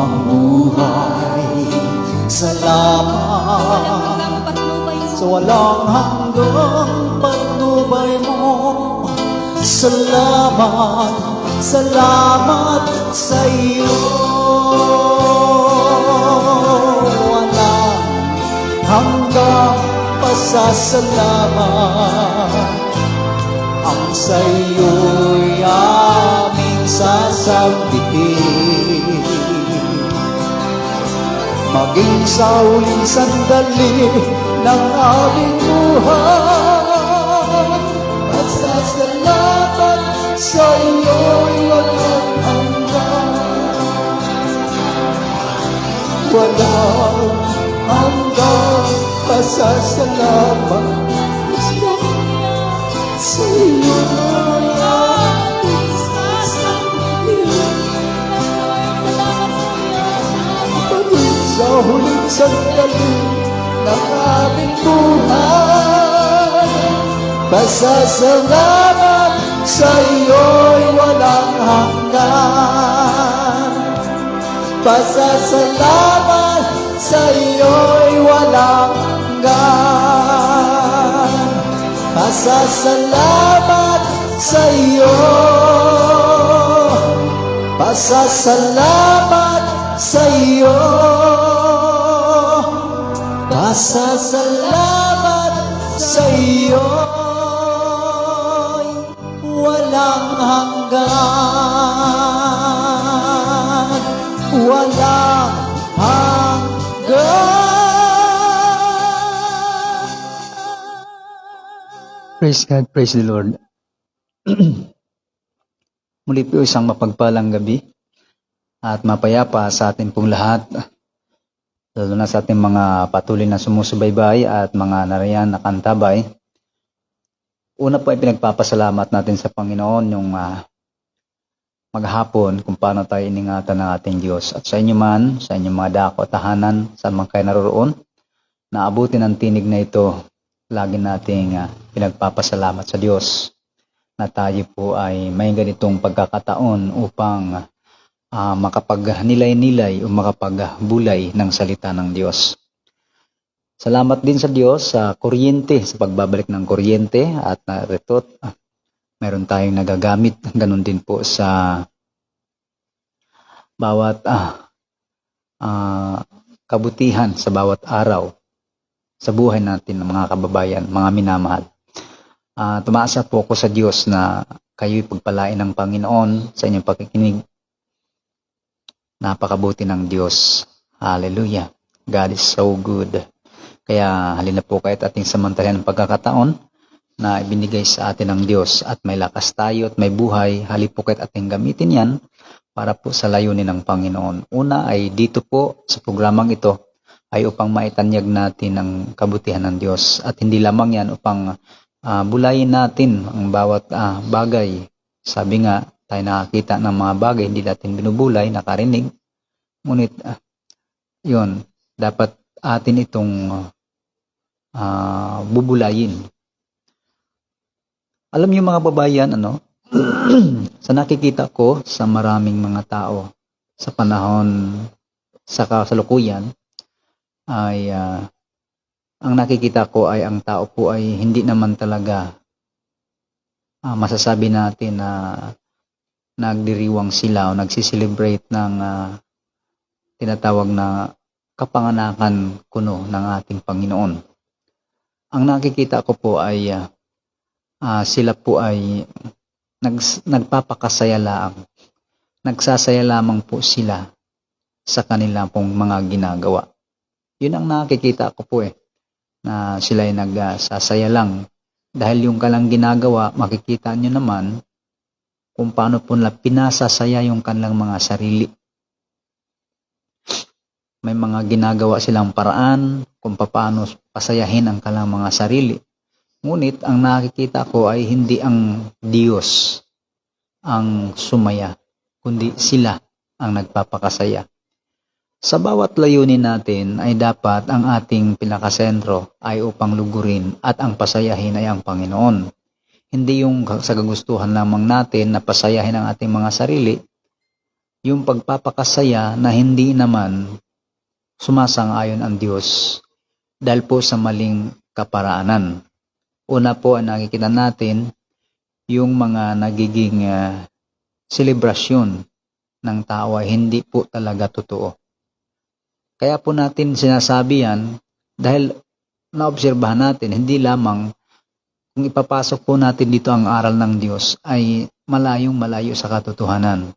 ang buhay. Salamat sa walang hanggang patnubay mo. Salamat, salamat sa iyo. Walang hanggang pasasalamat ang sa iyo'y aming sasabihin. Maging sa huling sandali ng aming buhay, pasasalamat sa iyo'y walang hanggan. Walang hanggang pasasalamat sa iyo'y aming sasabihin. Sa huling sandali ng aming buhay, pasasalamat sa iyo'y walang hanggan. Pasasalamat sa iyo'y walang hanggan. Pasasalamat sa iyo. Pasasalamat sa iyo. Pasasalamat sa iyo. Walang hanggan. Walang hanggan. Praise God, praise the Lord. Muli po isang mapagpalang gabi at mapayapa sa atin pong lahat, lalo na sa ating mga patuloy na sumusubaybay at mga nariyan na kantabay. Una po ay pinagpapasalamat natin sa Panginoon yung maghapon kung paano tayo iningatan ng ating Diyos. At sa inyo man, sa inyong mga dako at tahanan, saan man kayo naroroon, naabutin ang tinig na ito, lagi nating pinagpapasalamat sa Diyos na tayo po ay may ganitong pagkakataon upang makapagnilay-nilay o makapagbulay ng salita ng Diyos. Salamat din sa Diyos sa kuryente, sa pagbabalik ng kuryente at narito meron tayong nagagamit. Ganun din po sa bawat kabutihan sa bawat araw sa buhay natin ng mga kababayan, mga minamahal. Tumaasa po ako sa Diyos na kayo'y pagpalain ng Panginoon sa inyong pakikinig. Napakabuti ng Diyos. Hallelujah. God is so good. Kaya halina po kayo at ating samantayan ng pagkakataon na ibinigay sa atin ng Diyos at may lakas tayo at may buhay. Halina po kayo at ating gamitin yan para po sa layunin ng Panginoon. Una ay dito po sa programang ito ay upang maitanyag natin ang kabutihan ng Diyos. At hindi lamang yan upang bulayin natin ang bawat bagay. Sabi nga, tayo nakakita ng mga bagay, hindi natin binubulay, nakarinig. Ngunit, yun, dapat atin itong bubulayin. Alam niyo mga babayan, sa nakikita ko sa maraming mga tao sa panahon sa kasalukuyan, ay ang nakikita ko ay ang tao po ay hindi naman talaga masasabi natin na nagdiriwang sila o nagsiselebrate ng tinatawag na kapanganakan kuno ng ating Panginoon. Ang nakikita ko po ay sila po ay nagpapakasaya lang. Nagsasaya lamang po sila sa kanila pong mga ginagawa. Yun ang nakikita ko po na sila ay nagsasaya lang. Dahil yung kalang ginagawa, makikita nyo naman kung paano po nila pinasasaya yung kanilang mga sarili. May mga ginagawa silang paraan kung paano pasayahin ang kanilang mga sarili. Ngunit ang nakikita ko ay hindi ang Diyos ang sumaya, kundi sila ang nagpapakasaya. Sa bawat layunin natin ay dapat ang ating pinakasentro ay upang lugurin at ang pasayahin ay ang Panginoon. Hindi yung sa kagustuhan lamang natin na pasayahin ang ating mga sarili, yung pagpapakasaya na hindi naman sumasang-ayon ang Diyos dahil po sa maling kaparaanan. Una po, ang nakikita natin yung mga nagiging selebrasyon ng tao ay hindi po talaga totoo. Kaya po natin sinasabi yan dahil naobserbahan natin, hindi lamang kung ipapasok po natin dito ang aral ng Diyos ay malayong malayo sa katotohanan.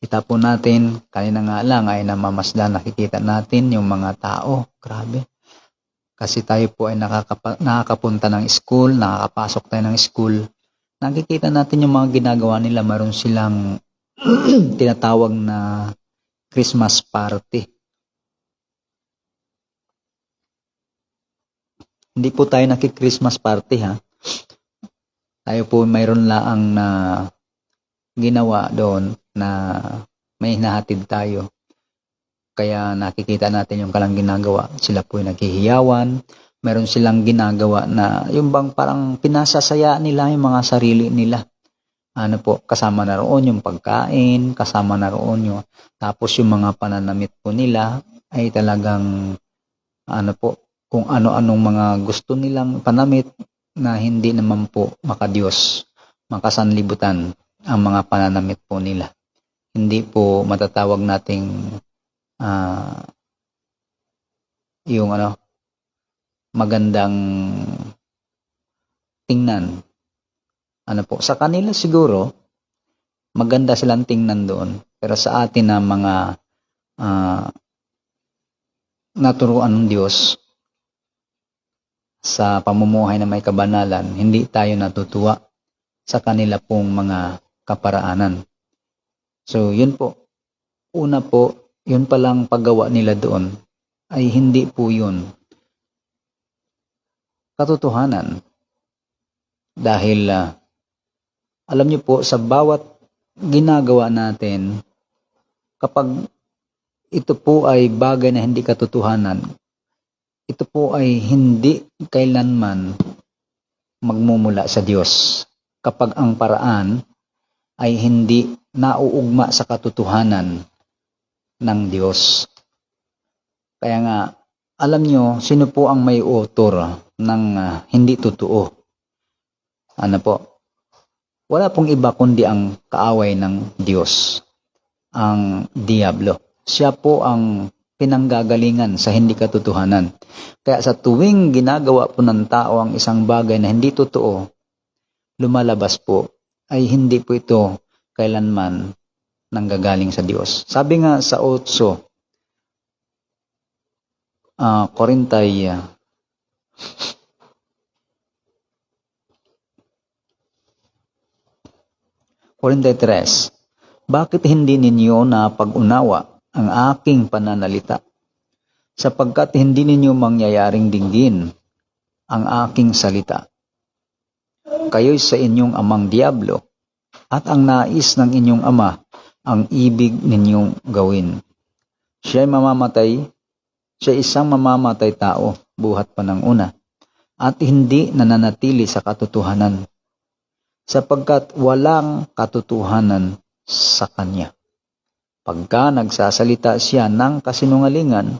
Kita po natin, kanina nga lang ay namamasdan, nakikita natin yung mga tao. Grabe. Kasi tayo po ay nakakapunta ng school, nakakapasok tayo ng school. Nakikita natin yung mga ginagawa nila. Mayroon silang tinatawag na Christmas party. Hindi po tayo naki-Christmas party ha. Tayo po mayroon laang na ginawa doon na may hinahatid tayo. Kaya nakikita natin yung kalang ginagawa. Sila po ay naghihiyawan. Meron silang ginagawa na yung bang parang pinasasaya nila yung mga sarili nila. Ano po, kasama na roon yung pagkain, kasama na roon yung, tapos yung mga pananamit po nila ay talagang ano po, kung ano-anong mga gusto nilang panamit na hindi naman po makadiyos, makasanlibutan ang mga pananamit po nila. Hindi po matatawag nating yung magandang tingnan. Ano po, sa kanila siguro maganda silang tingnan doon, pero sa atin na mga naturuan ng Diyos sa pamumuhay na may kabanalan, hindi tayo natutuwa sa kanila pong mga kaparaanan. So, yun po. Una po, yun palang paggawa nila doon ay hindi po yun katotohanan. Dahil, alam niyo po, sa bawat ginagawa natin, kapag ito po ay bagay na hindi katotohanan, ito po ay hindi kailanman magmumula sa Diyos. Kapag ang paraan ay hindi nauugma sa katotohanan ng Diyos. Kaya nga, alam nyo, sino po ang may author ng hindi totoo? Ano po? Wala pong iba kundi ang kaaway ng Diyos, ang Diablo. Siya po ang pinanggagalingan sa hindi katotohanan. Kaya sa tuwing ginagawa po ng tao ang isang bagay na hindi totoo, lumalabas po, ay hindi po ito kailanman nanggagaling sa Diyos. Sabi nga sa 8, Korintay 3, bakit hindi ninyo na pag-unawa ang aking pananalita? Sapagkat hindi ninyo mangyayaring dinggin ang aking salita. Kayo'y sa inyong amang Diablo, at ang nais ng inyong ama ang ibig ninyong gawin. Siya'y mamamatay, siya isang mamamatay tao, buhat pa ng una, at hindi nananatili sa katotohanan, sapagkat walang katotohanan sa kanya. Pagka nagsasalita siya ng kasinungalingan,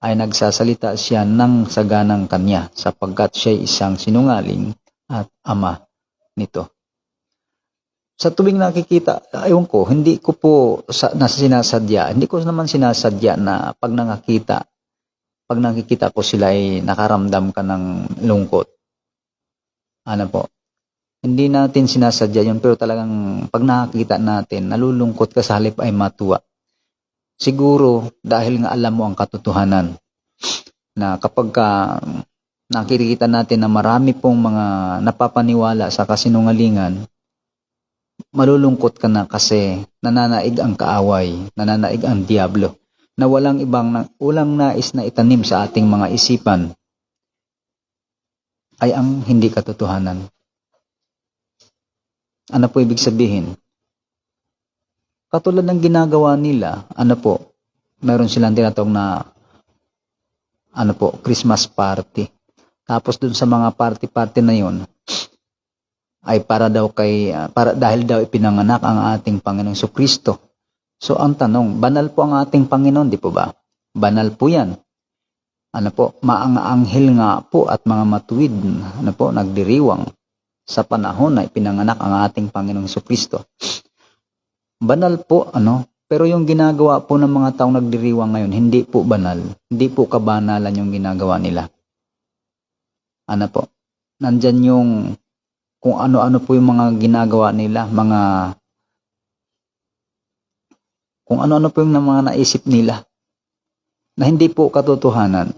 ay nagsasalita siya ng saganang kanya, sapagkat siya'y isang sinungaling at ama nito. Sa tuwing nakikita, ewan ko, hindi ko po sinasadya, hindi ko naman sinasadya na pag nakikita ko sila ay nakaramdam ka ng lungkot. Ano po? Hindi natin sinasadya yun, pero talagang pag nakikita natin, nalulungkot ka sa halip ay matuwa. Siguro, dahil nga alam mo ang katotohanan, na kapag nakikita natin na marami pong mga napapaniwala sa kasinungalingan, malulungkot ka na kasi nananaig ang kaaway, nananaig ang Diablo, na walang nais na itanim sa ating mga isipan ay ang hindi katotohanan. Ano po ibig sabihin? Katulad ng ginagawa nila, meron silang tinatawag na Christmas party. Tapos dun sa mga party-party na yon, ay para dahil daw ipinanganak ang ating Panginoong Kristo. So ang tanong, banal po ang ating Panginoon, di po ba? Banal po yan. Ano po, maanghel nga po at mga matuwid, nagdiriwang sa panahon na ipinanganak ang ating Panginoong Kristo. Banal po, pero yung ginagawa po ng mga taong nagdiriwang ngayon, hindi po banal. Hindi po kabanalan yung ginagawa nila. Nandyan yung kung ano-ano po yung mga ginagawa nila, kung ano-ano po yung mga naisip nila na hindi po katotohanan.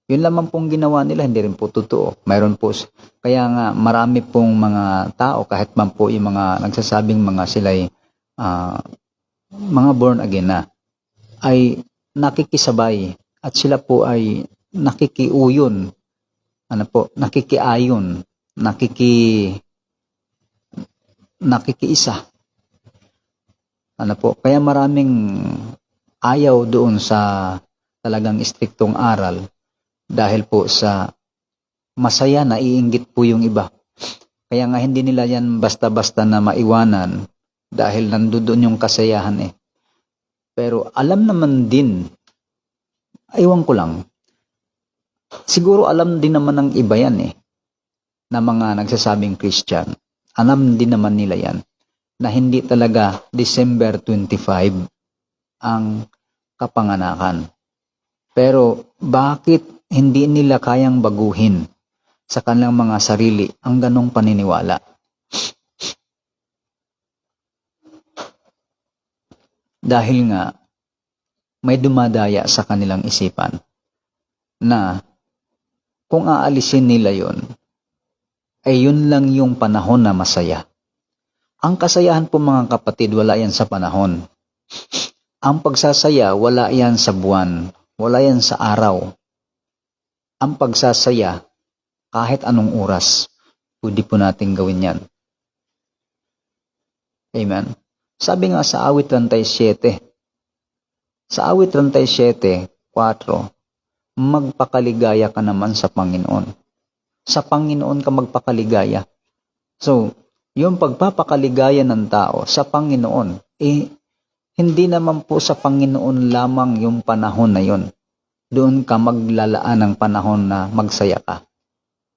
Yun lamang pong ginawa nila, hindi rin po totoo. Mayroon po, kaya nga marami pong mga tao, kahit man po yung mga nagsasabing mga sila'y mga born again na, ay nakikisabay at sila po ay nakikiuyon, nakikiayon, nakikiisa. Kaya maraming ayaw doon sa talagang istriktong aral dahil po sa masaya na iinggit po yung iba. Kaya nga hindi nila yan basta-basta na maiwanan dahil nandoon yung kasayahan Pero alam naman din, ewan ko lang, siguro alam din naman ng iba yan na mga nagsasabing Christian. Alam din naman nila yan na hindi talaga December 25 ang kapanganakan. Pero bakit hindi nila kayang baguhin sa kanilang mga sarili ang ganong paniniwala? Dahil nga may dumadaya sa kanilang isipan na kung aalisin nila yon, ay yun lang yung panahon na masaya. Ang kasayahan po mga kapatid, wala yan sa panahon. Ang pagsasaya, wala yan sa buwan. Wala yan sa araw. Ang pagsasaya, kahit anong oras, pwede po natin gawin yan. Amen. Sabi nga sa awit 37, sa awit 37:4, magpakaligaya ka naman sa Panginoon. Sa Panginoon ka magpakaligaya. So, yung pagpapakaligaya ng tao sa Panginoon, hindi naman po sa Panginoon lamang yung panahon na yon. Doon ka maglalaan ng panahon na magsaya ka.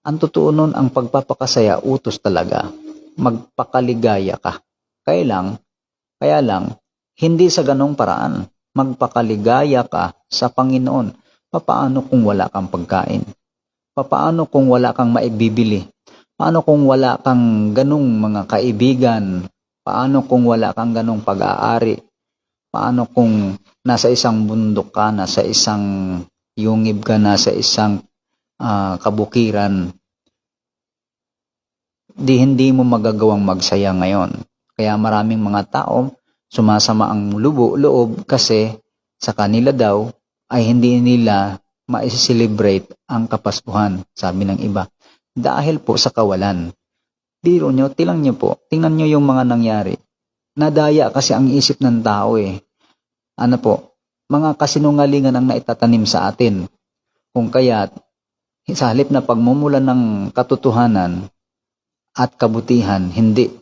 Ang totoo nun, ang pagpapakasaya, utos talaga. Magpakaligaya ka. Kaya lang, hindi sa ganong paraan. Magpakaligaya ka sa Panginoon. Paano kung wala kang pagkain? Paano kung wala kang maibibili? Paano kung wala kang ganong mga kaibigan? Paano kung wala kang ganong pag-aari? Paano kung nasa isang bundok ka, nasa isang yungib ka, nasa isang kabukiran? Hindi mo magagawang magsaya ngayon. Kaya maraming mga tao sumasama ang loob kasi sa kanila daw ay hindi nila ma-celebrate ang Kapaskuhan, sabi ng iba. Dahil po sa kawalan. Biro nyo, tingnan nyo yung mga nangyari. Nadaya kasi ang isip ng tao mga kasinungalingan ang naitatanim sa atin. Kung kaya't, sa halip na pagmumulan ng katotohanan at kabutihan, hindi.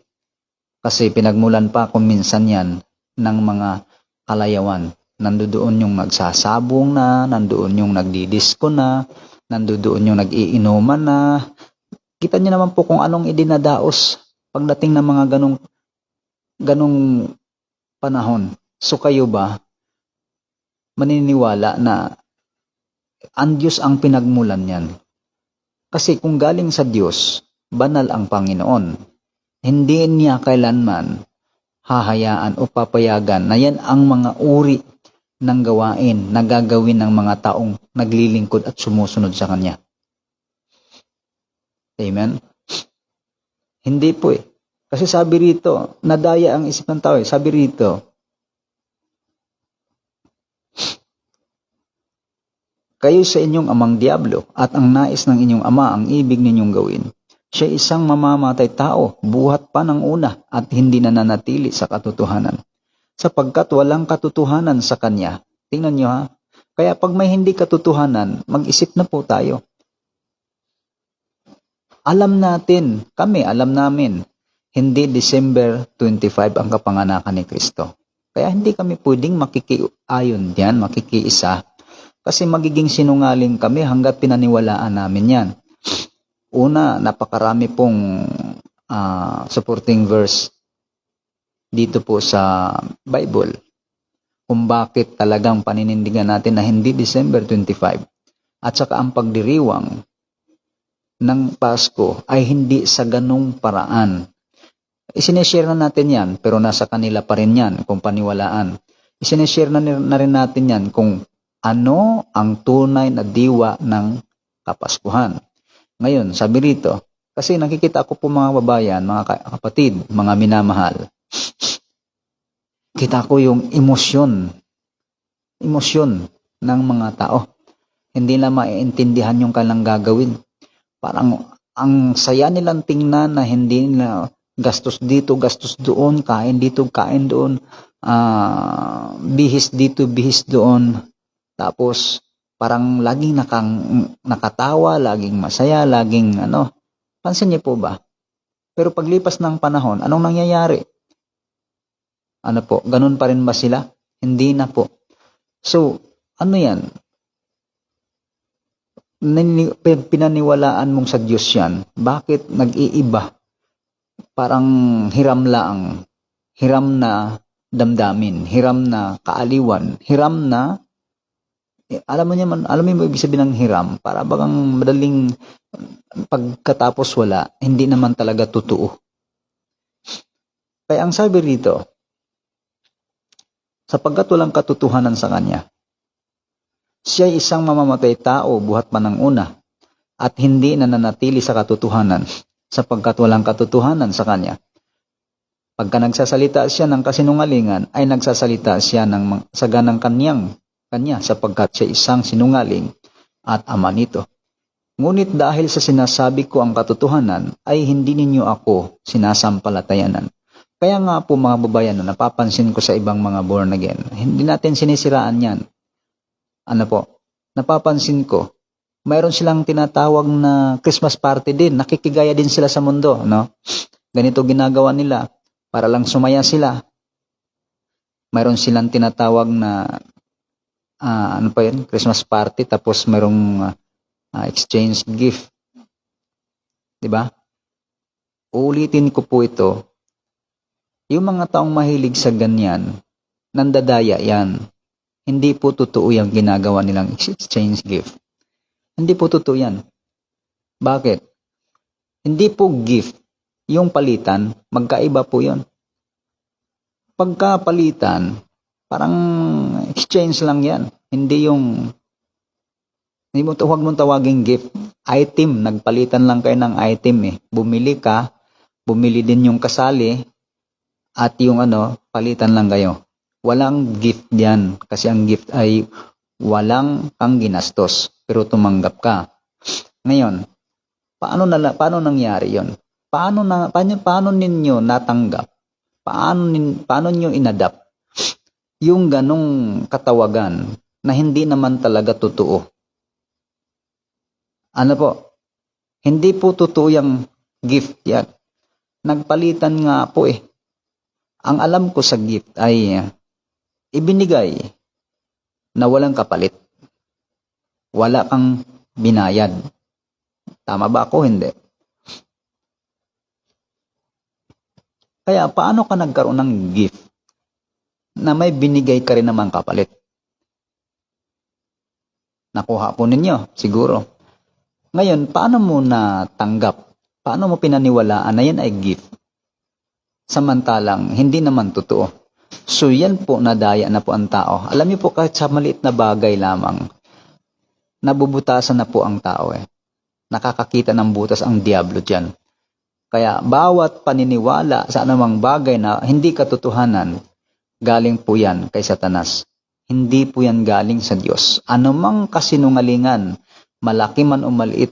Kasi pinagmulan pa kung minsan yan ng mga kalayawan. Nandoon yung nagsasabong na, nandoon yung nagdidisko na, nandoon yung nag-iinuman na. Kita niyo naman po kung anong idinadaos pagdating ng mga ganong panahon. So kayo ba maniniwala na ang Diyos ang pinagmulan yan? Kasi kung galing sa Diyos, banal ang Panginoon. Hindi niya kailanman hahayaan o papayagan na yan ang mga uri ng gawain na gagawin ng mga taong naglilingkod at sumusunod sa Kanya. Amen? Hindi po Kasi sabi rito, nadaya ang isip ng tao Sabi rito, kayo sa inyong amang diablo at ang nais ng inyong ama ang ibig ninyong gawin. Siya isang mamamatay tao, buhat pa ng una at hindi na nanatili sa katotohanan. Sapagkat walang katotohanan sa kanya. Tingnan nyo Kaya pag may hindi katotohanan, mag-isip na po tayo. alam namin, hindi December 25 ang kapanganakan ni Kristo. Kaya hindi kami pwedeng makikiayon diyan, makikiisa, kasi magiging sinungaling kami hanggat pinaniwalaan namin yan. Una, napakarami pong supporting verse dito po sa Bible kung bakit talagang paninindigan natin na hindi December 25. At saka ang pagdiriwang ng Pasko ay hindi sa ganong paraan. Isineshare na natin yan, pero nasa kanila pa rin yan kung paniwalaan. Isineshare na rin natin yan kung ano ang tunay na diwa ng Kapaskuhan. Ngayon, sabi rito, kasi nakikita ko po mga babayan, mga kapatid, mga minamahal, kita ko yung emosyon ng mga tao. Hindi na maiintindihan yung kanilang gagawin. Parang ang saya nilang tingnan na hindi na gastos dito, gastos doon, kain dito, kain doon, bihis dito, bihis doon. Tapos parang laging nakatawa, laging masaya, laging pansin niyo po ba? Pero paglipas ng panahon, anong nangyayari? Ano po, ganun pa rin ba sila? Hindi na po. So, ano yan? Pinaniwalaan mong sa Diyos yan. Bakit nag-iiba? Parang hiram na damdamin, hiram na kaaliwan, hiram na, alam mo ibig sabihin ng hiram, para bagang madaling pagkatapos wala, hindi naman talaga totoo. Kaya ang sabi rito, sapagkat walang katotohanan sa kanya, siya ay isang mamamatay tao buhat pa ng una, at hindi nananatili sa katotohanan, sapagkat walang katotohanan sa kanya. Pagka nagsasalita siya ng kasinungalingan, ay nagsasalita siya ng saganang kanya, sapagkat siya isang sinungaling at ama nito. Ngunit dahil sa sinasabi ko ang katotohanan, ay hindi ninyo ako sinasampalatayanan. Kaya nga po mga babayan, napapansin ko sa ibang mga born again, hindi natin sinisiraan yan. Napapansin ko, mayroon silang tinatawag na Christmas party din, nakikigaya din sila sa mundo, no? Ganito ginagawa nila, para lang sumaya sila. Mayroon silang tinatawag na, Christmas party, tapos mayroong exchange gift. Diba? Uulitin ko po ito, yung mga taong mahilig sa ganyan, nandadaya yan. Hindi po totoo yung ginagawa nilang exchange gift. Hindi po totoo yan. Bakit? Hindi po gift. Yung palitan, magkaiba po yun. Pagkapalitan, parang exchange lang yan. Huwag mong tawaging gift. Item, nagpalitan lang kayo ng item eh. Bumili din yung kasali, at yung palitan lang kayo. Walang gift diyan, kasi ang gift ay walang kang ginastos, pero tumanggap ka. Ngayon, paano nangyari 'yon? Paano ninyo natanggap? Paano niyo inadapt yung ganong katawagan na hindi naman talaga totoo? Hindi po totoo yung gift yan. Nagpalitan nga po eh. Ang alam ko sa gift ay ibinigay na walang kapalit. Wala kang binayad. Tama ba ako? Hindi. Kaya paano ka nagkaroon ng gift na may binigay ka rin naman kapalit? Nakuha po ninyo, siguro. Ngayon, paano mo natanggap? Paano mo pinaniwalaan na yan ay gift? Samantalang, hindi naman totoo. So, yan po, nadaya na po ang tao. Alam niyo po, kahit sa maliit na bagay lamang, nabubutasan na po ang tao eh. Nakakakita ng butas ang diablo dyan. Kaya, bawat paniniwala sa anumang bagay na hindi katotohanan, galing po yan kay Satanas. Hindi po yan galing sa Diyos. Anumang kasinungalingan, malaki man o maliit,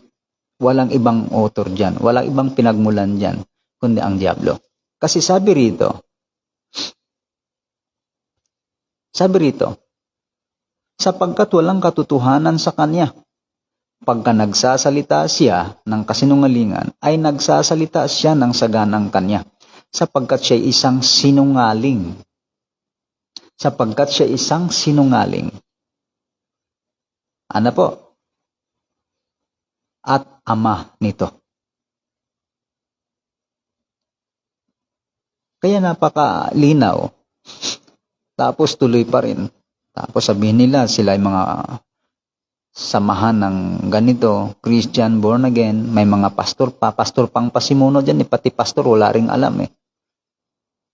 walang ibang author dyan, walang ibang pinagmulan dyan, kundi ang diablo. Kasi sabi rito, sapagkat walang katotohanan sa kanya. pagka nagsasalita siya ng kasinungalingan, ay nagsasalita siya ng saganang kanya, sapagkat siya isang sinungaling. Sapagkat siya isang sinungaling. Ano po? At ama nito. Kaya napakalinaw. Tapos tuloy pa rin. Tapos sabihin nila sila ay mga samahan ng ganito, Christian, born again, may mga pastor pang pasimuno dyan, pati pastor wala ring alam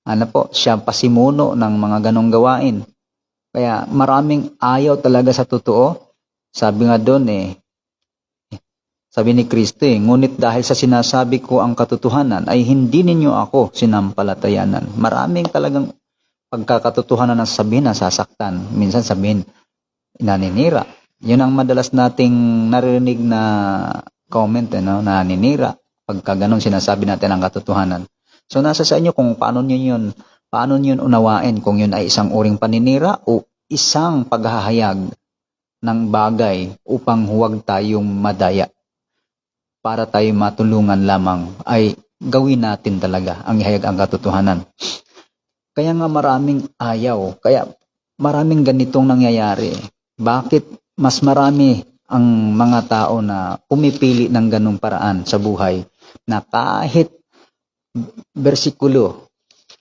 Ano po, siya pasimuno ng mga ganong gawain. Kaya maraming ayaw talaga sa totoo. Sabi nga doon sabi ni Kristo ngunit dahil sa sinasabi ko ang katotohanan ay hindi ninyo ako sinampalatayanan. Maraming talagang pagkakatotohanan ng sabihin na sasaktan. Minsan sabihin, naninira. Yun ang madalas nating naririnig na comment, naninira. Pagka ganun sinasabi natin ang katotohanan. So nasa sa inyo kung paano niyo yun unawain, kung yun ay isang uring paninira o isang paghahayag ng bagay upang huwag tayong madaya. Para tayo matulungan lamang ay gawin natin talaga ang ihayag ang katotohanan. Kaya nga maraming ayaw, kaya maraming ganitong nangyayari. Bakit mas marami ang mga tao na pumipili ng ganong paraan sa buhay na kahit bersikulo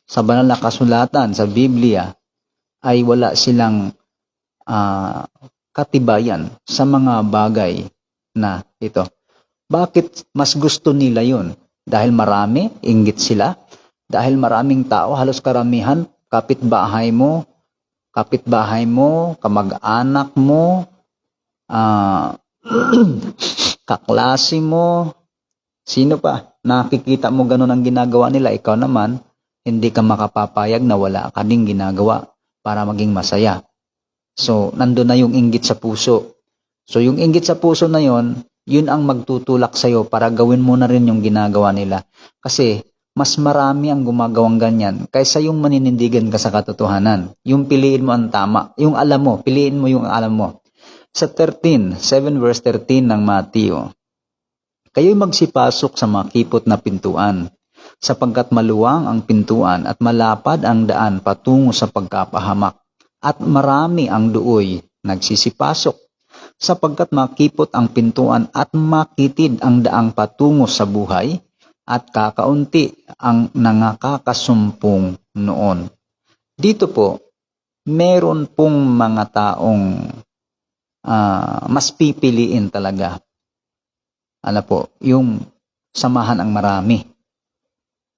sa banal na kasulatan, sa Biblia, ay wala silang katibayan sa mga bagay na ito. Bakit mas gusto nila yun? Dahil marami, inggit sila. Dahil maraming tao, halos karamihan, kapitbahay mo, kamag-anak mo, kaklase mo, sino pa? Nakikita mo ganun ang ginagawa nila, ikaw naman, hindi ka makapapayag na wala ka ding ginagawa para maging masaya. So, nandun na yung inggit sa puso. So, yung inggit sa puso na yon, yun ang magtutulak sa'yo para gawin mo na rin yung ginagawa nila. Kasi, mas marami ang gumagawang ganyan kaysa yung maninindigan ka sa katotohanan. Yung piliin mo ang tama. Yung alam mo, piliin mo yung alam mo. Sa 7 verse 13 ng Mateo, kayo'y magsipasok sa makipot na pintuan, sapagkat maluwang ang pintuan at malapad ang daan patungo sa pagkapahamak, at marami ang duoy nagsisipasok, sapagkat makipot ang pintuan at makitid ang daang patungo sa buhay, at kakaunti ang nangakakasumpong noon. Dito po, meron pong mga taong mas pipiliin talaga. Ano po, yung samahan ang marami.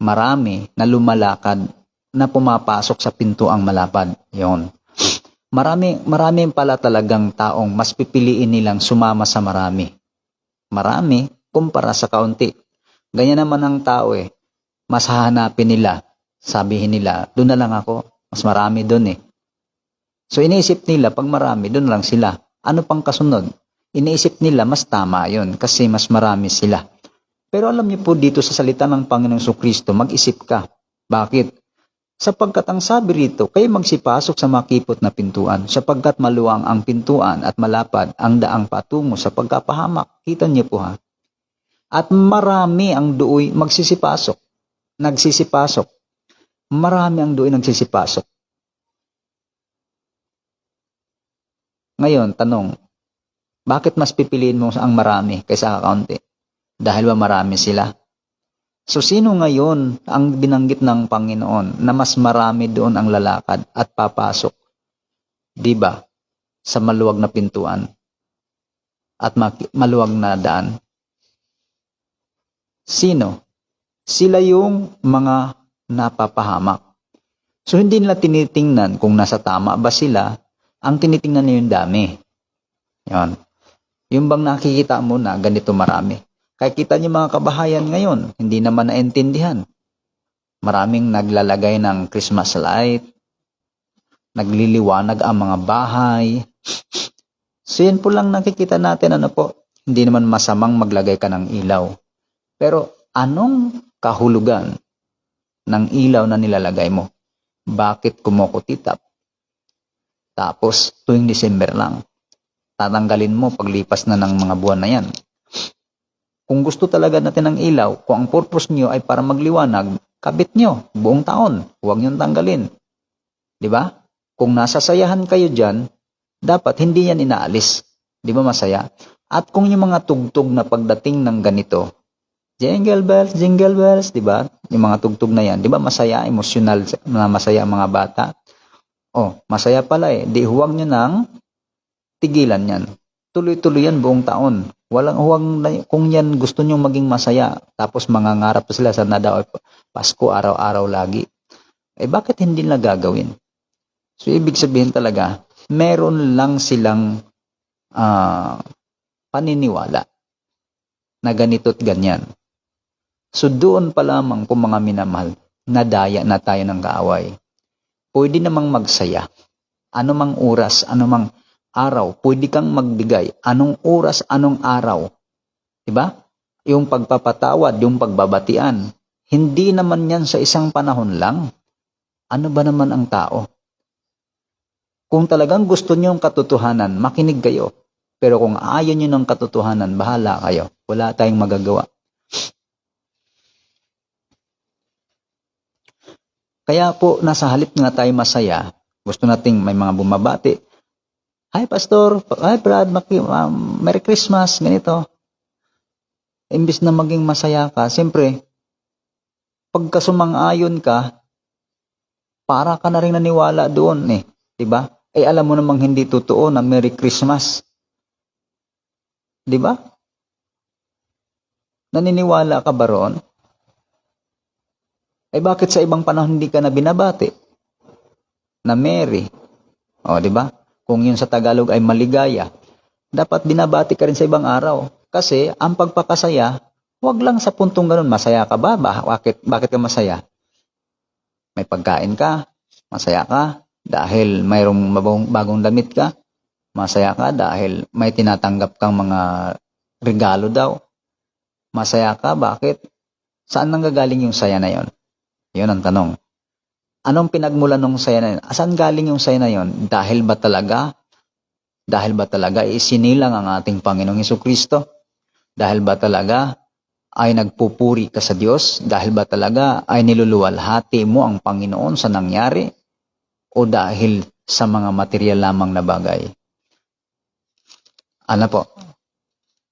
Marami na lumalakad na pumapasok sa pintuang malapad. Yon. Marami pala talagang taong mas pipiliin nilang sumama sa marami. Marami kumpara sa kaunti. Ganyan naman ang tao mas hahanapin nila, sabihin nila, doon na lang ako, mas marami doon So iniisip nila, pag marami, doon lang sila. Ano pang kasunod? Iniisip nila, mas tama yon kasi mas marami sila. Pero alam niyo po dito sa salita ng Panginoong Jesucristo, mag-isip ka. Bakit? Sapagkat ang sabi rito, kayo magsipasok sa makipot na pintuan, sapagkat maluwang ang pintuan at malapad ang daang patungo sa pagkapahamak. Kita niyo po ha? At marami ang duoy nagsisipasok. Marami ang duoy nagsisipasok. Ngayon, tanong, bakit mas pipiliin mo ang marami kaysa kakaunti? Dahil ba marami sila? So, sino ngayon ang binanggit ng Panginoon na mas marami doon ang lalakad at papasok? Diba? Sa maluwag na pintuan at maluwag na daan. Sino? Sila yung mga napapahamak. So, hindi nila tinitingnan kung nasa tama ba sila. Ang tinitingnan nila yung dami. Yan. Yung bang nakikita mo na ganito marami. Kaya kita niyo mga kabahayan ngayon, hindi naman naintindihan. Maraming naglalagay ng Christmas light, nagliliwanag ang mga bahay. So yan po lang nakikita natin, hindi naman masamang maglagay ka ng ilaw. Pero anong kahulugan ng ilaw na nilalagay mo? Bakit kumukutitap? Tapos tuwing December lang. tatanggalin mo paglipas na ng mga buwan na yan. Kung gusto talaga natin ng ilaw, kung ang purpose nyo ay para magliwanag, kabit nyo buong taon. Huwag nyo tanggalin. Di ba? Kung nasasayahan kayo dyan, dapat hindi yan inaalis. Di ba masaya? At kung yung mga tugtog na pagdating ng ganito, jingle bells, di ba? Yung mga tugtog na yan, di ba masaya, emosyonal na masaya ang mga bata? Oh, masaya pala eh. Di huwag nyo nang tigilan yan. Tuloy-tuloy yan buong taon. Kung yan gusto nyo maging masaya, tapos mangangarap pa sila sa daw Pasko araw-araw lagi. Eh bakit hindi nila gagawin? So ibig sabihin talaga, meron lang silang paniniwala na ganito't ganyan. So doon pa lamang po mga minamahal, nadaya na tayo ng kaaway. Pwede namang magsaya. Anumang oras, anumang araw, pwede kang magbigay. Anong oras, anong araw. Diba? Yung pagpapatawad, yung pagbabatian. Hindi naman yan sa isang panahon lang. Ano ba naman ang tao? Kung talagang gusto niyo yung katotohanan, makinig kayo. Pero kung ayaw niyo ng katotohanan, bahala kayo. Wala tayong magagawa. Kaya po, nasa halip nga tayo masaya, gusto nating may mga bumabati. Hi Pastor, hi Brad, Merry Christmas, ganito. Imbis na maging masaya ka, siyempre, pagka sumang-ayon ka, para ka na rin naniwala doon eh. Diba? Eh alam mo namang hindi totoo na Merry Christmas. Diba? Naniniwala ka ba roon? Eh bakit sa ibang panahon hindi ka na binabati? Na Merry. O, di ba? Kung yun sa Tagalog ay maligaya, dapat binabati ka rin sa ibang araw. Kasi ang pagpapasaya, huwag lang sa puntong ganun. Masaya ka ba? Bakit ka masaya? May pagkain ka, masaya ka dahil mayroong bagong damit ka. Masaya ka dahil may tinatanggap kang mga regalo daw. Masaya ka, bakit? Saan nanggagaling yung saya na yon? Yun ang tanong. Anong pinagmulan ng saya na yun? Saan galing yung saya na yun? Dahil ba talaga isinilang ang ating Panginoong Hesukristo? Dahil ba talaga ay nagpupuri ka sa Diyos? Dahil ba talaga ay niluluwalhati mo ang Panginoon sa nangyari? O dahil sa mga material lamang na bagay? Ano po?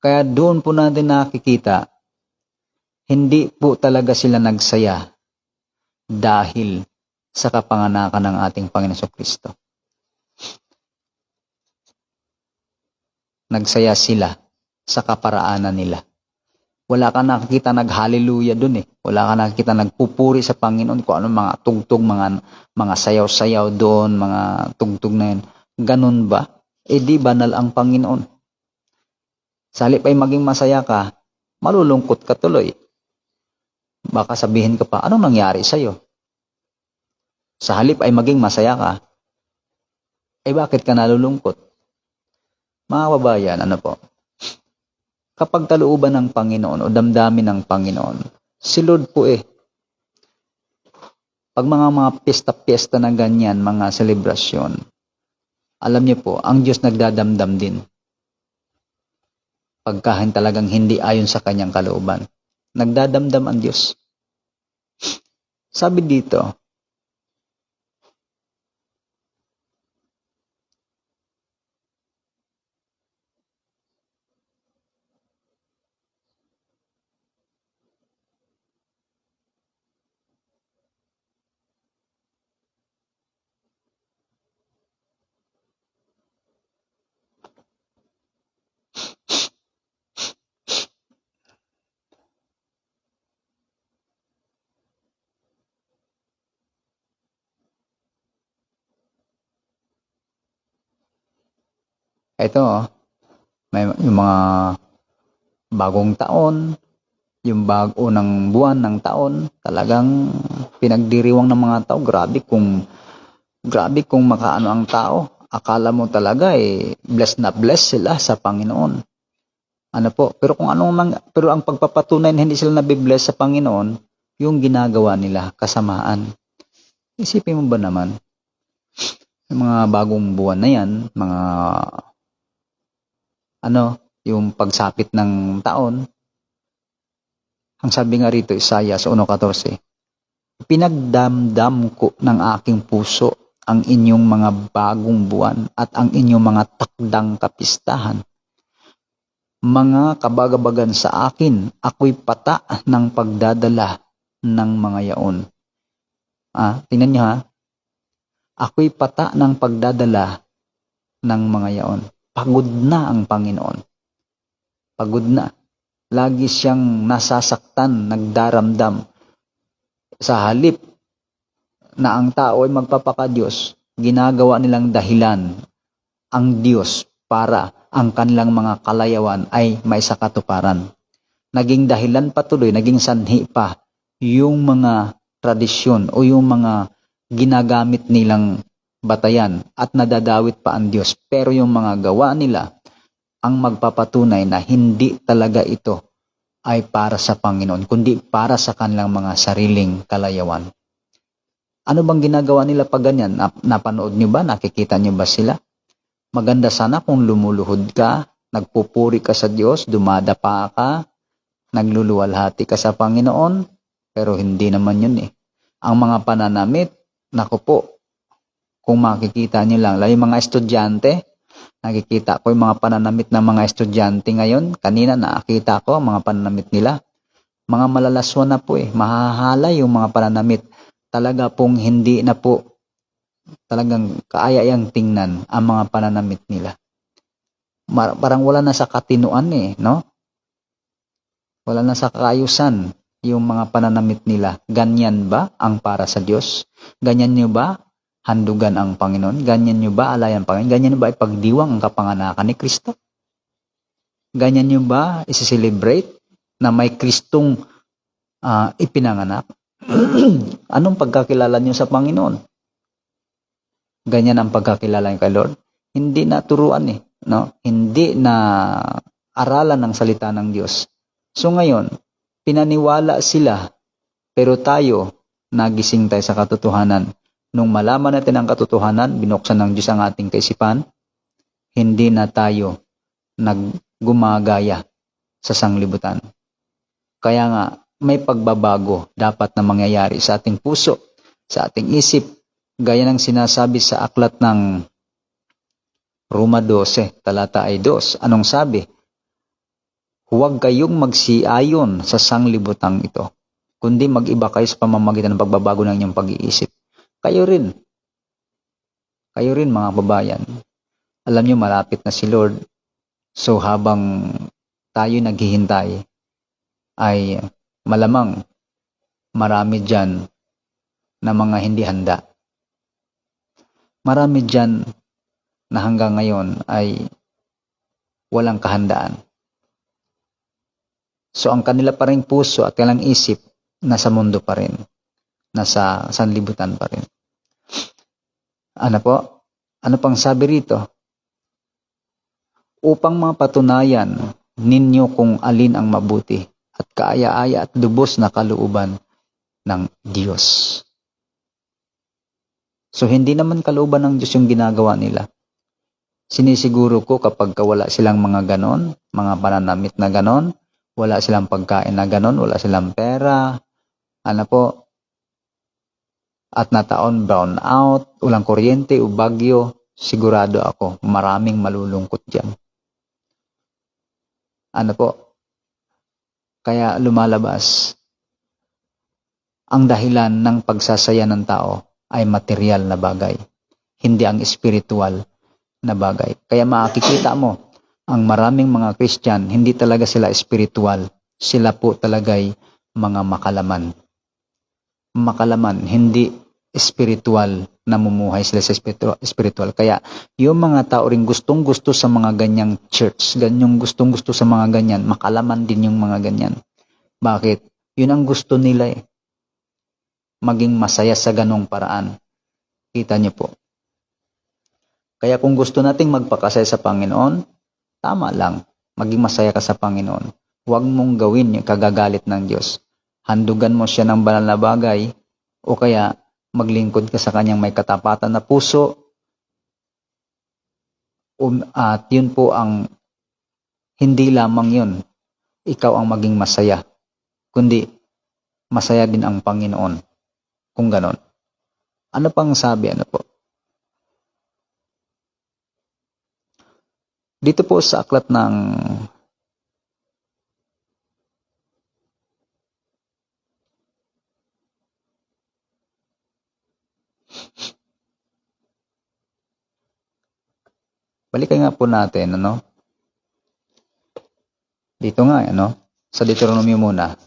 Kaya doon po natin nakikita, hindi po talaga sila nagsaya dahil sa kapanganakan ng ating Panginoon Jesucristo. Nagsaya sila sa kaparaanan nila. Wala ka nakikita nag-hallelujah dun eh. Wala ka nakikita nagpupuri sa Panginoon kung anong mga tugtog, mga sayaw-sayaw doon, mga tugtog na yun. Ganun ba? Eh di banal ang Panginoon. Sa halip ay maging masaya ka, malulungkot ka tuloy. Baka sabihin ka pa, anong nangyari sa'yo? Sa halip ay maging masaya ka, eh bakit ka nalulungkot? Mga kababayan, ano po? Kapag kalooban ng Panginoon o damdamin ng Panginoon, si Lord po eh. Pag mga piyesta-piyesta na ganyan, mga selebrasyon, alam niyo po, ang Diyos nagdadamdam din. Pagkahin talagang hindi ayon sa kanyang kalooban. Nagdadamdam ang Diyos. Sabi dito, ito may yung mga bagong taon, yung bago ng buwan ng taon, talagang pinagdiriwang ng mga tao. Grabe kung makaano ang tao. Akala mo talaga blessed na blessed sila sa Panginoon. Ano po? Pero pero ang pagpapatunay na hindi sila nabibless sa Panginoon, yung ginagawa nila kasamaan. Isipin mo ba naman? Yung mga bagong buwan na yan, mga yung pagsapit ng taon. Ang sabi nga rito, Isaiah sa 1:14, pinagdamdam ko ng aking puso ang inyong mga bagong buwan at ang inyong mga takdang kapistahan. Mga kabagabagan sa akin, ako'y pata ng pagdadala ng mga yaon. Tingnan nyo ha, ako'y pata ng pagdadala ng mga yaon. Pagod na ang Panginoon. Pagod na. Lagi siyang nasasaktan, nagdaramdam. Sa halip na ang tao ay magpapakadiyos, ginagawa nilang dahilan ang Diyos para ang kanilang mga kalayawan ay may sakatuparan. Naging dahilan patuloy, naging sanhi pa yung mga tradisyon o yung mga ginagamit nilang batayan at nadadawit pa ang Diyos. Pero yung mga gawa nila ang magpapatunay na hindi talaga ito ay para sa Panginoon, kundi para sa kanilang mga sariling kalayawan. Ano bang ginagawa nila pag ganyan? Napanood nyo ba? Nakikita nyo ba sila? Maganda sana kung lumuluhod ka, nagpupuri ka sa Diyos, dumadapa ka, nagluluwalhati ka sa Panginoon, pero hindi naman yun eh. Ang mga pananamit, naku po, kung makikita nyo lang, lalo yung mga estudyante, nakikita ko yung mga pananamit ng mga estudyante ngayon, kanina nakakita ko ang mga pananamit nila. Mga malalaswa na po eh, mahahala yung mga pananamit. Talaga pong hindi na po talagang kaaya-ayang tingnan ang mga pananamit nila. Parang wala na sa katinuan eh, no? Wala na sa kaayusan yung mga pananamit nila. Ganyan ba ang para sa Diyos? Ganyan nyo ba handugan ang Panginoon? Ganyan nyo ba alayan ang Panginoon? Ganyan nyo ba ipagdiwang ang kapanganakan ni Kristo? Ganyan nyo ba isi-celebrate na may Kristong ipinanganak? Anong pagkakilala nyo sa Panginoon? Ganyan ang pagkakilala nyo kay Lord? Hindi na turuan eh. No? Hindi na aralan ng salita ng Diyos. So ngayon, pinaniwala sila, pero tayo, nagising tayo sa katotohanan. Nung malaman natin ang katotohanan, binuksan ng Diyos ang ating kaisipan, hindi na tayo naggumagaya sa sanglibutan. Kaya nga, may pagbabago dapat na mangyayari sa ating puso, sa ating isip, gaya ng sinasabi sa aklat ng Roma 12, talata ay 2. Anong sabi? Huwag kayong magsiayon sa sanglibutang ito, kundi mag-iba kayo sa pamamagitan ng pagbabago ng inyong pag-iisip. Kayo rin mga kababayan. Alam niyo malapit na si Lord. So habang tayo naghihintay, ay malamang marami dyan na mga hindi handa. Marami dyan na hanggang ngayon ay walang kahandaan. So ang kanila pa rin puso at kanilang isip nasa mundo pa rin. Nasa sanlibutan pa rin. Ano po? Ano pang sabi rito? Upang mapatunayan ninyo kung alin ang mabuti at kaaya-aya at lubos na kalooban ng Diyos. So hindi naman kalooban ng Diyos yung ginagawa nila. Sinisiguro ko kapag wala silang mga ganon, mga pananamit na ganon, wala silang pagkain na ganon, wala silang pera, ano po, at na taon brown out, ulang kuryente o bagyo, sigurado ako, maraming malulungkot dyan. Ano po? Kaya lumalabas, ang dahilan ng pagsasaya ng tao ay material na bagay, hindi ang spiritual na bagay. Kaya makikita mo, ang maraming mga Christian, hindi talaga sila spiritual. Sila po talagay mga makalaman. Makalaman, hindi spiritual, namumuhay sila sa spiritual. Kaya yung mga tao rin gustong-gusto sa mga ganyang church, ganyang gustong-gusto sa mga ganyan, makalaman din yung mga ganyan. Bakit? Yun ang gusto nila eh. Maging masaya sa ganong paraan. Kita niyo po. Kaya kung gusto nating magpakasaya sa Panginoon, tama lang, maging masaya ka sa Panginoon. Huwag mong gawin yung kagagalit ng Diyos. Handugan mo siya ng banal na bagay o kaya maglingkod ka sa kanyang may katapatan na puso. At yun po ang hindi lamang yun, ikaw ang maging masaya, kundi masaya din ang Panginoon. Kung ganon. Ano pang sabi? Ano po? Dito po sa aklat ng balikan nga po natin, ano? Dito nga, ano? Sa Deuteronomy muna.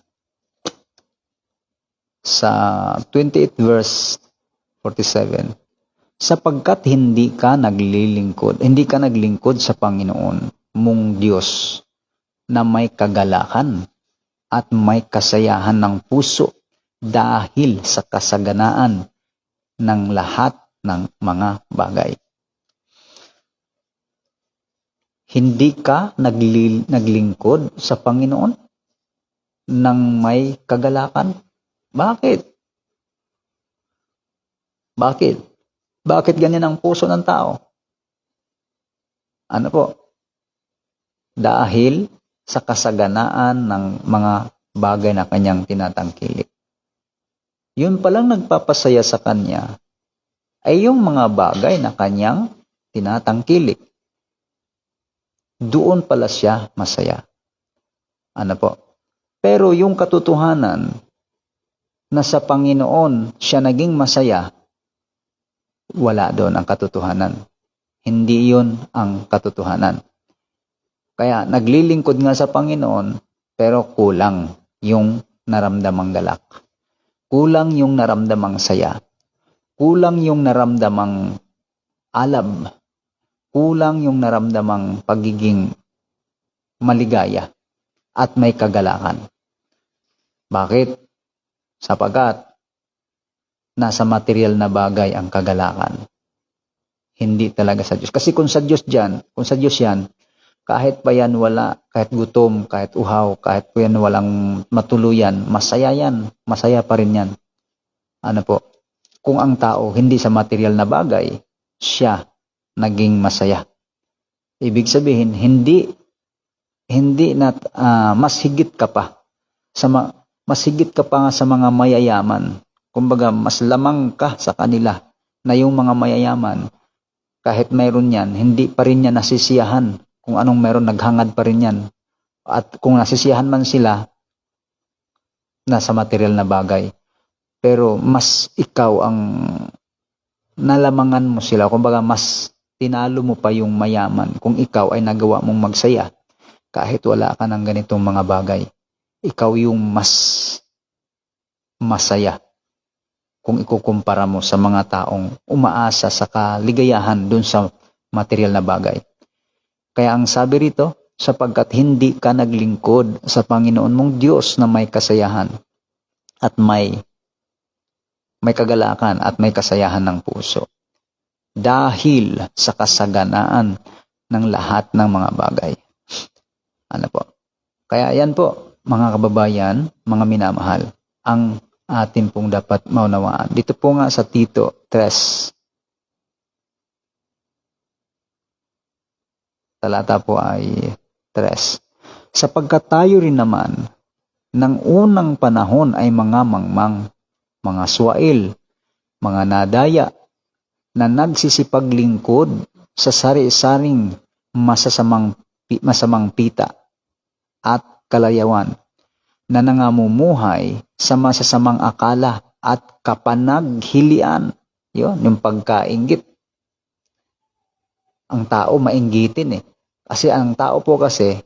Sa 28 verse 47. Sapagkat hindi ka naglingkod sa Panginoon mong Diyos na may kagalakan at may kasayahan ng puso dahil sa kasaganaan ng lahat ng mga bagay. Hindi ka naglingkod sa Panginoon ng may kagalakan? Bakit? Bakit? Bakit ganyan ang puso ng tao? Ano po? Dahil sa kasaganaan ng mga bagay na kanyang tinatangkilik. Yun palang nagpapasaya sa kanya ay yung mga bagay na kanyang tinatangkilik. Doon pala siya masaya. Ano po? Pero yung katotohanan na sa Panginoon siya naging masaya, wala doon ang katotohanan. Hindi yun ang katotohanan. Kaya naglilingkod nga sa Panginoon, pero kulang yung naramdamang galak. Kulang yung naramdamang saya. Kulang yung naramdamang alab. Kulang yung naramdamang pagiging maligaya at may kagalakan. Bakit? Sapagkat nasa material na bagay ang kagalakan. Hindi talaga sa Diyos. Kasi kung sa Diyos yan, kahit pa yan wala, kahit gutom, kahit uhaw, kahit pa yan walang matuluyan, masaya yan. Masaya pa rin yan. Ano po? Kung ang tao hindi sa material na bagay, siya naging masaya. Ibig sabihin, hindi na mas higit ka pa nga sa mga mayayaman. Kumbaga, mas lamang ka sa kanila na yung mga mayayaman, kahit mayroon yan, hindi pa rin yan nasisiyahan. Kung anong meron, naghangad pa rin yan. At kung nasisiyahan man sila, nasa material na bagay. Pero mas ikaw ang nalamangan mo sila. Kumbaga, mas tinalo mo pa yung mayaman kung ikaw ay nagawa mong magsaya. Kahit wala ka ng ganitong mga bagay. Ikaw yung mas masaya kung ikukumpara mo sa mga taong umaasa sa kaligayahan dun sa material na bagay. Kaya ang sabi rito, sapagkat hindi ka naglingkod sa Panginoon mong Diyos na may kasayahan at may kagalakan at may kasayahan ng puso. Dahil sa kasaganaan ng lahat ng mga bagay. Ano po? Kaya yan po, mga kababayan, mga minamahal, ang atin pong dapat maunawaan. Dito po nga sa Tito 3. Talata po ay 3. Sapagkat tayo rin naman, ng unang panahon ay mga mangmang, mga suwail, mga nadaya, na nagsisipaglingkod sa sari-saring masamang pita at kalayawan, na nangamumuhay sa masasamang akala at kapanaghilian. Yun, yung pagkainggit. Ang tao mainggitin eh. Kasi ang tao po kasi,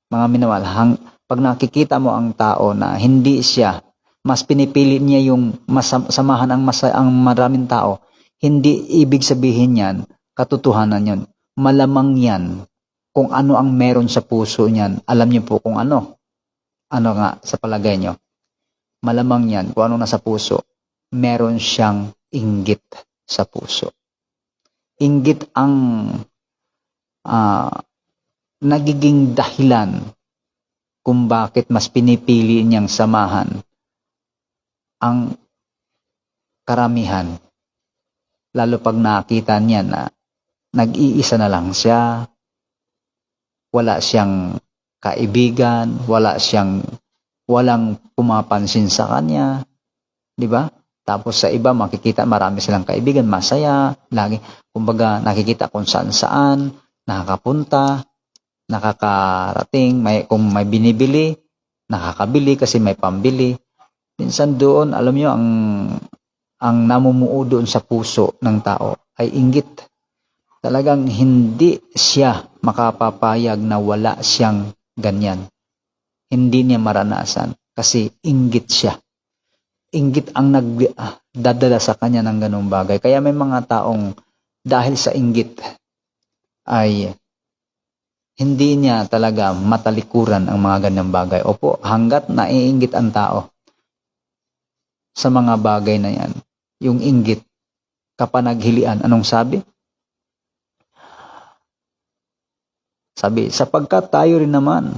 mga minamahal, pag nakikita mo ang tao na hindi siya, mas pinipili niya yung samahan ang maraming tao, hindi ibig sabihin yan, katotohanan yun. Malamang yan, kung ano ang meron sa puso niyan. Alam niyo po kung ano. Ano nga sa palagay niyo? Malamang yan, kung ano nasa puso, meron siyang inggit sa puso. Inggit ang nagiging dahilan kung bakit mas pinipili niyang samahan ang karamihan. Lalo pag nakita niya na nag-iisa na lang siya, wala siyang kaibigan, walang pumapansin sa kanya, di ba? Tapos sa iba, makikita marami silang kaibigan, masaya, lagi, kumbaga nakikita kung saan-saan, nakakapunta, nakakarating, kung may binibili, nakakabili kasi may pambili. Minsan doon, alam nyo, ang namumuo doon sa puso ng tao ay inggit. Talagang hindi siya makapapayag na wala siyang ganyan. Hindi niya maranasan kasi inggit siya. Inggit ang nagdadala sa kanya ng ganung bagay. Kaya may mga taong dahil sa inggit ay hindi niya talaga matalikuran ang mga ganyang bagay. Opo, hanggat naiinggit ang tao sa mga bagay na yan, yung inggit, kapanaghilian, anong sabi? Sabi, sapagkat tayo rin naman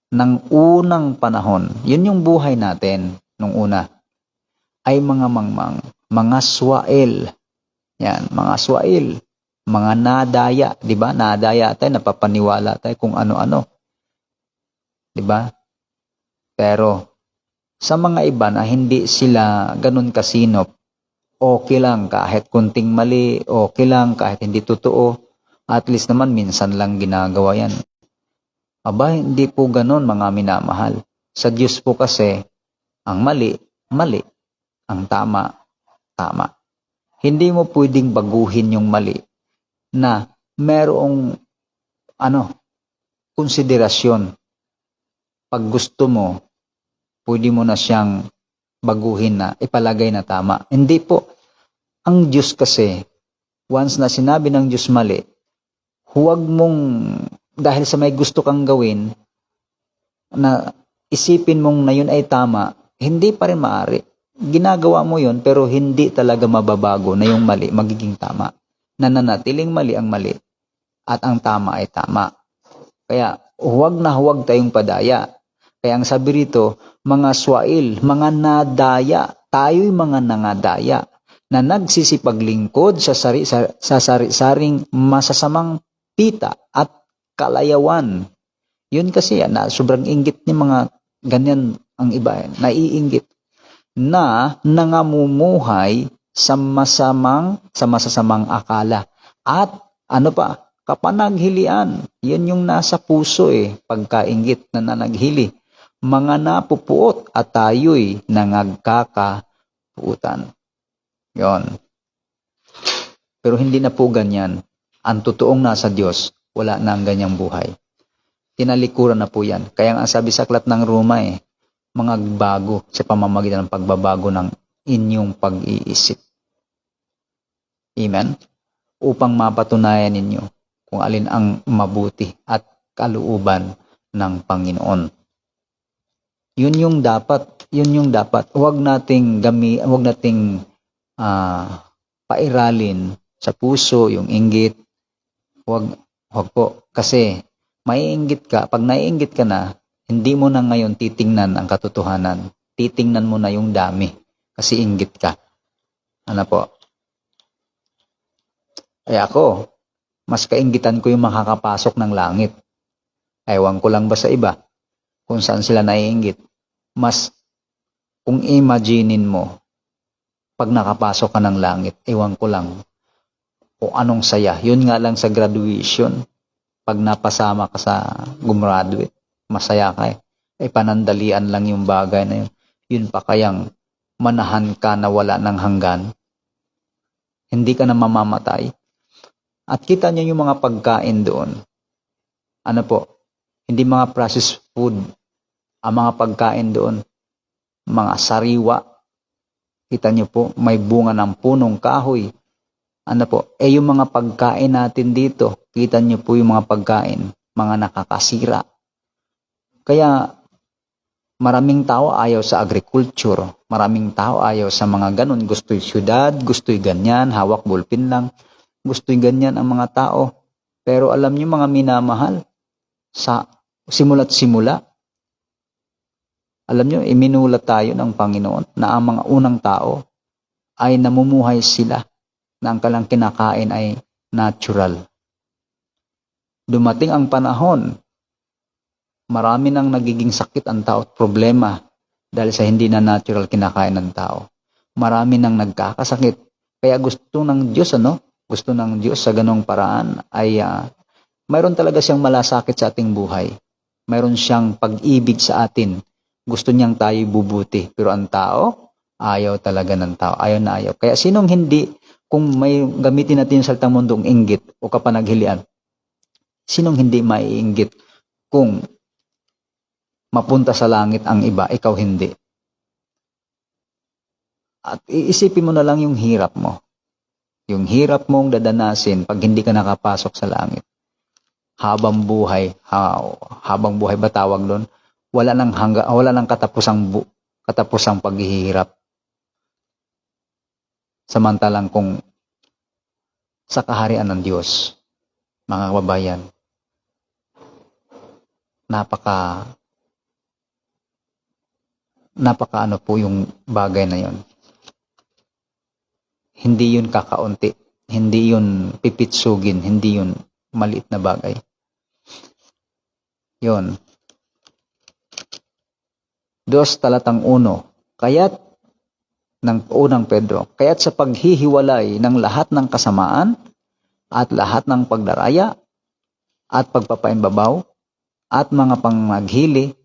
ng unang panahon, yun yung buhay natin nung una, ay mga mangmang, mga swael. Yan, mga swael, mga nadaya, di ba? Nadaya tayo, napapaniwala tayo kung ano-ano. Di ba? Pero sa mga iba na hindi sila ganun kasinop, okay lang kahit kunting mali, okay lang kahit hindi totoo, at least naman minsan lang ginagawa yan. Aba, hindi po ganun mga minamahal. Sa Diyos po kasi, ang mali, mali. Ang tama, tama. Hindi mo pwedeng baguhin yung mali na merong konsiderasyon. Pag gusto mo, pwede mo na siyang baguhin na ipalagay na tama. Hindi po. Ang Diyos kasi, once na sinabi ng Diyos mali, huwag mong, dahil sa may gusto kang gawin, na isipin mong na yun ay tama, hindi pa rin maaari. Ginagawa mo yun, pero hindi talaga mababago na yung mali magiging tama. Nananatiling mali ang mali, at ang tama ay tama. Kaya, huwag na huwag tayong padaya. Kaya ang sabi rito, mga swail, mga nadaya, tayo'y mga nangadaya, na nagsisipaglingkod sa sari-saring masasamang pita at kalayawan. Yun kasi na sobrang inggit ni mga ganyan ang iba, naiinggit na nangamumuhay sa masasamang akala. At kapanaghilian. Yan yung nasa puso pagkainggit na nanaghili. Mga napupuot at tayo'y nangagkakapuutan. Yon. Pero hindi na po ganyan. Ang totoong nasa Diyos, wala na ang ganyang buhay. Tinalikuran na po yan. Kaya ang sabi sa aklat ng Roma magbago sa pamamagitan ng pagbabago ng inyong pag-iisip. Amen? Upang mapatunayan ninyo kung alin ang mabuti at kalooban ng Panginoon. Yun yung dapat. Huwag nating pairalin sa puso yung inggit. Huwag po. Kasi maiinggit ka. Pag naiinggit ka na, hindi mo na ngayon titingnan ang katotohanan. Titingnan mo na yung dami. Kasi inggit ka. Ano po? Ako, mas kainggitan ko yung makakapasok ng langit. Ewan ko lang ba sa iba kung saan sila naiinggit. Mas, kung imaginein mo, pag nakapasok ka ng langit, ewan ko lang kung anong saya. Yun nga lang sa graduation, pag napasama ka sa gumraduate, masaya ka panandalian lang yung bagay na yun. Yun pa kayang manahan ka na wala ng hanggan. Hindi ka na mamamatay. At kita niyo yung mga pagkain doon. Hindi mga processed food. Ang mga pagkain doon, mga sariwa. Kita niyo po, may bunga ng punong kahoy. Yung mga pagkain natin dito, kita niyo po yung mga pagkain, mga nakakasira. Kaya, maraming tao ayaw sa agriculture. Maraming tao ayaw sa mga ganun. Gusto'y syudad, gusto'y ganyan, hawak bulpin lang. Gusto'y ganyan ang mga tao. Pero alam niyo mga minamahal, sa simula't simula, alam niyo, iminulat tayo ng Panginoon na ang mga unang tao ay namumuhay sila na ang kalang kinakain ay natural. Dumating ang panahon, marami nang nagiging sakit ang tao at problema dahil sa hindi na natural kinakain ng tao. Marami nang nagkakasakit. Kaya gusto ng Diyos, gusto ng Diyos sa ganong paraan ay mayroon talaga siyang malasakit sa ating buhay. Mayroon siyang pag-ibig sa atin. Gusto niyang tayo bubuti. Pero ang tao, ayaw talaga ng tao. Ayaw na ayaw. Kaya sinong hindi, kung may gamitin natin yung salitang mundong inggit o kapanaghilian, sinong hindi maiinggit kung mapunta sa langit ang iba, ikaw hindi? At iisipin mo na lang yung hirap mo. Yung hirap mong dadanasin pag hindi ka nakapasok sa langit. Habang buhay ba tawag doon? Wala nang katapusang paghihirap. Samantalang kung sa kaharian ng Diyos, mga kababayan, napaka ano po yung bagay na yon. Hindi yun kakaunti, hindi yun pipitsugin, hindi yun maliit na bagay. Yon. 2 talatang 1. Kaya't ng unang Pedro, kaya't sa paghihiwalay ng lahat ng kasamaan at lahat ng pagdaraya at pagpapaimbabaw at mga pangmaghili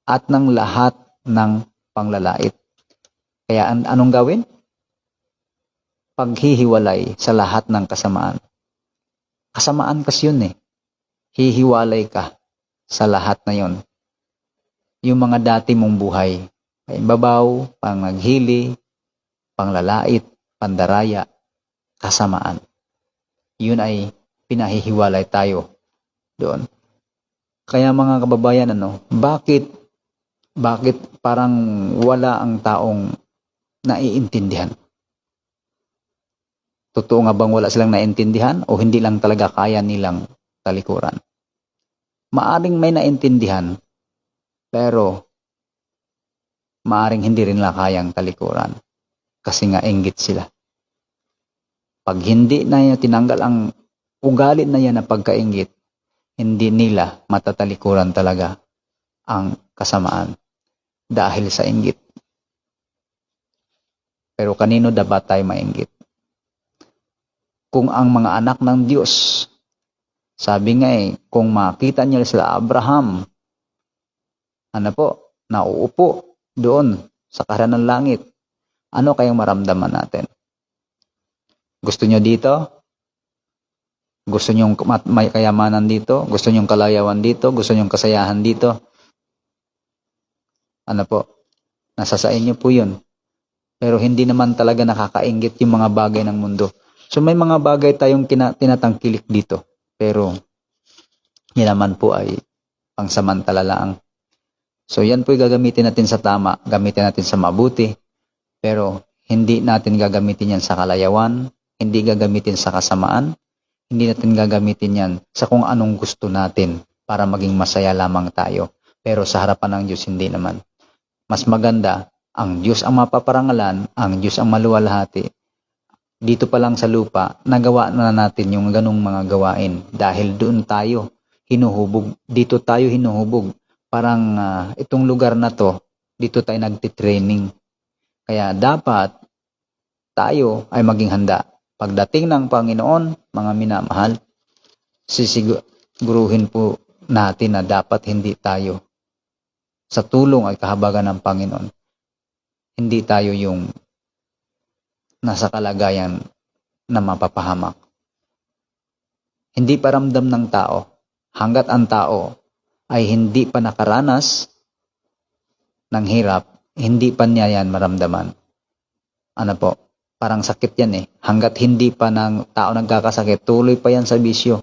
at ng lahat ng panglalait. Kaya anong gawin? Paghihiwalay sa lahat ng kasamaan. Kasamaan kasi yun eh. Hihiwalay ka sa lahat na yun. Yung mga dati mong buhay, paimbabaw, pangmaghili, panglalait, pandaraya, kasamaan. Yun ay pinahihiwalay tayo doon. Kaya mga kababayan, bakit parang wala ang taong naiintindihan? Totoo nga bang wala silang naiintindihan o hindi lang talaga kaya nilang talikuran? Maaring may naintindihan, pero maaring hindi rin nila kayang talikuran kasi nga inggit sila. Pag hindi na yan tinanggal ang ugali na yan na pagkainggit, hindi nila matatalikuran talaga ang kasamaan dahil sa inggit. Pero kanino dapat tayo mainggit? Kung ang mga anak ng Diyos, sabi nga kung makita niyo sila Abraham, nauupo doon sa kaharian ng langit, ano kayang maramdaman natin? Gusto niyo dito? Gusto niyo may kayamanan dito? Gusto niyo kalayawan dito? Gusto niyo kasayahan dito? Nasa sa inyo po yun. Pero hindi naman talaga nakakainggit yung mga bagay ng mundo. So may mga bagay tayong tinatangkilik dito. Pero yan naman po ay pangsamantala lang. So yan po gagamitin natin sa tama, gamitin natin sa mabuti. Pero hindi natin gagamitin yan sa kalayawan, hindi gagamitin sa kasamaan, hindi natin gagamitin yan sa kung anong gusto natin para maging masaya lamang tayo. Pero sa harapan ng Diyos, hindi naman. Mas maganda, ang Diyos ang mapaparangalan, ang Diyos ang maluwalhati. Dito pa lang sa lupa, nagawa na natin yung ganong mga gawain dahil doon tayo hinuhubog. Dito tayo hinuhubog. Parang itong lugar na to, dito tayo nagtitraining. Kaya dapat tayo ay maging handa. Pagdating ng Panginoon, mga minamahal, sisiguruhin po natin na dapat hindi tayo sa tulong ay kahabagan ng Panginoon. Hindi tayo yung nasa kalagayan na mapapahamak. Hindi pa ramdam ng tao hanggat ang tao ay hindi pa nakaranas ng hirap, hindi pa niya yan maramdaman. Parang sakit yan Hanggat hindi pa ng tao nagkakasakit, tuloy pa yan sa bisyo.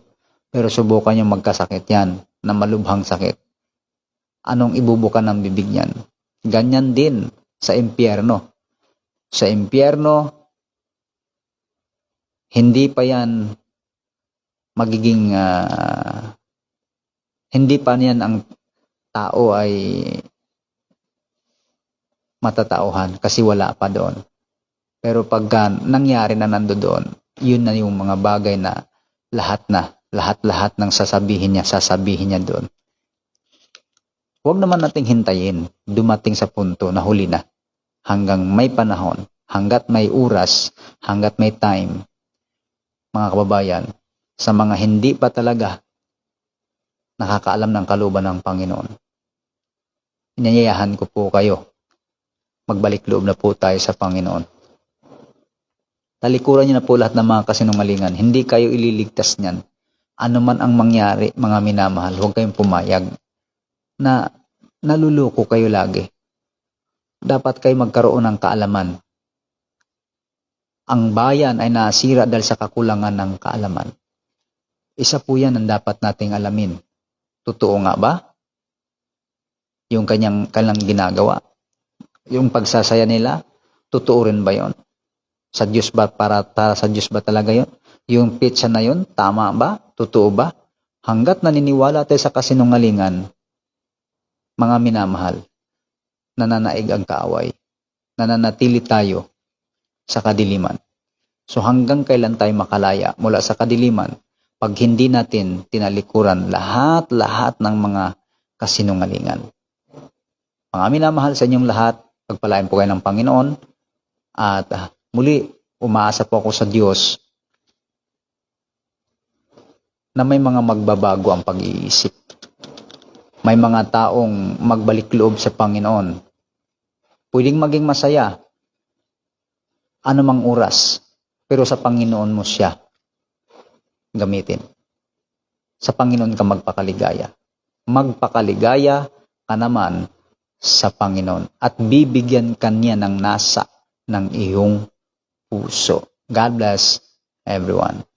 Pero subukan yung magkasakit yan, na malubhang sakit. Anong ibubukan ng bibig niyan? Ganyan din sa impyerno. Sa impyerno, hindi pa yan magiging, hindi pa niyan ang tao ay matatauhan kasi wala pa doon. Pero pagka nangyari na nandoon, yun na yung mga bagay na lahat na Lahat-lahat ng sasabihin niya doon. Huwag naman nating hintayin dumating sa punto na huli na. Hanggang may panahon, hanggat may oras, hanggat may time, mga kababayan, sa mga hindi pa talaga nakakaalam ng kalooban ng Panginoon, inanyayahan ko po kayo, magbalik loob na po tayo sa Panginoon. Talikuran niyo na po lahat ng mga kasinungalingan. Hindi kayo ililigtas niyan. Ano man ang mangyari, mga minamahal, huwag kayong pumayag na naluloko kayo lagi. Dapat kayo magkaroon ng kaalaman. Ang bayan ay nasira dahil sa kakulangan ng kaalaman. Isa po yan ang dapat nating alamin. Totoo nga ba? Yung kanyang ginagawa. Yung pagsasaya nila, totoo rin ba yon? Sa Diyos ba, para sa Diyos ba talaga yon? Yung pitsa na yon, tama ba? Totoo ba? Hanggat naniniwala tayo sa kasinungalingan, mga minamahal, nananaig ang kaaway, nananatili tayo sa kadiliman. So hanggang kailan tayo makalaya mula sa kadiliman pag hindi natin tinalikuran lahat-lahat ng mga kasinungalingan. Mga minamahal, sa inyong lahat, pagpalain po kayo ng Panginoon at muli, umaasa po ako sa Diyos na may mga magbabago ang pag-iisip. May mga taong magbalik loob sa Panginoon. Pwedeng maging masaya anumang oras, pero sa Panginoon mo siya gamitin. Sa Panginoon ka magpakaligaya. Magpakaligaya ka naman sa Panginoon at bibigyan ka niya ng nasa ng iyong puso. God bless everyone.